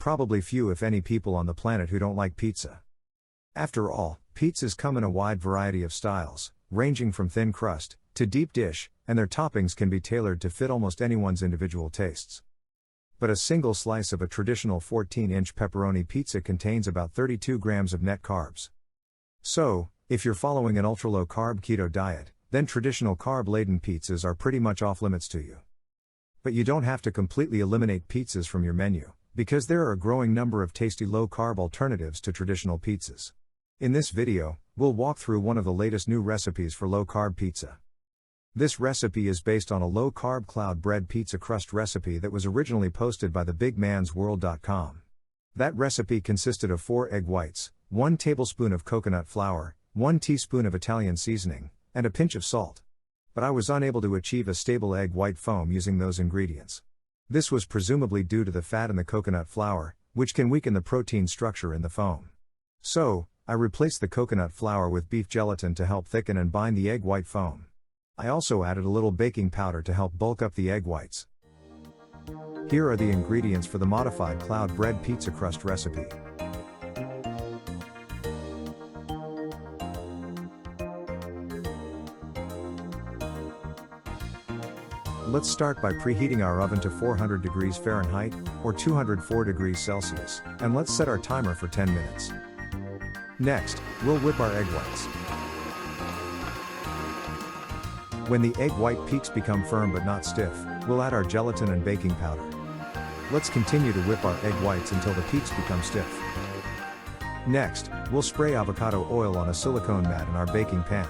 probably few if any people on the planet who don't like pizza. After all, pizzas come in a wide variety of styles, ranging from thin crust to deep dish, and their toppings can be tailored to fit almost anyone's individual tastes. But a single slice of a traditional 14-inch pepperoni pizza contains about 32 grams of net carbs. So, if you're following an ultra-low-carb keto diet, then traditional carb-laden pizzas are pretty much off-limits to you. But you don't have to completely eliminate pizzas from your menu, because there are a growing number of tasty low-carb alternatives to traditional pizzas. In this video, we'll walk through one of the latest new recipes for low-carb pizza. This recipe is based on a low-carb cloud bread pizza crust recipe that was originally posted by thebigmansworld.com. That recipe consisted of 4 egg whites, 1 tablespoon of coconut flour, 1 teaspoon of Italian seasoning, and a pinch of salt. But I was unable to achieve a stable egg white foam using those ingredients. This was presumably due to the fat in the coconut flour, which can weaken the protein structure in the foam. So, I replaced the coconut flour with beef gelatin to help thicken and bind the egg white foam. I also added a little baking powder to help bulk up the egg whites. Here are the ingredients for the modified cloud bread pizza crust recipe. Let's start by preheating our oven to 400 degrees Fahrenheit, or 204 degrees Celsius, and let's set our timer for 10 minutes. Next, we'll whip our egg whites. When the egg white peaks become firm but not stiff, we'll add our gelatin and baking powder. Let's continue to whip our egg whites until the peaks become stiff. Next, we'll spray avocado oil on a silicone mat in our baking pan.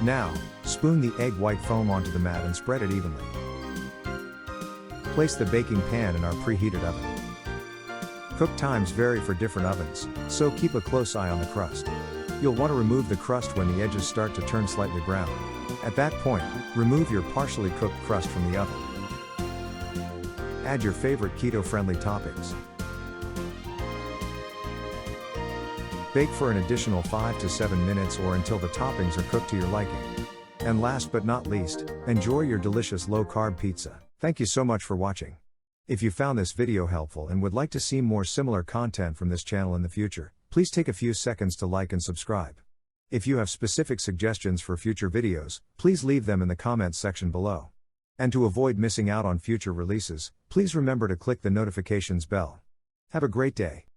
Now, spoon the egg white foam onto the mat and spread it evenly. Place the baking pan in our preheated oven. Cook times vary for different ovens, so keep a close eye on the crust. You'll want to remove the crust when the edges start to turn slightly brown. At that point, remove your partially cooked crust from the oven. Add your favorite keto-friendly toppings. Bake for an additional 5 to 7 minutes or until the toppings are cooked to your liking. And last but not least, enjoy your delicious low-carb pizza. Thank you so much for watching. If you found this video helpful and would like to see more similar content from this channel in the future, please take a few seconds to like and subscribe. If you have specific suggestions for future videos, please leave them in the comments section below. And to avoid missing out on future releases, please remember to click the notifications bell. Have a great day.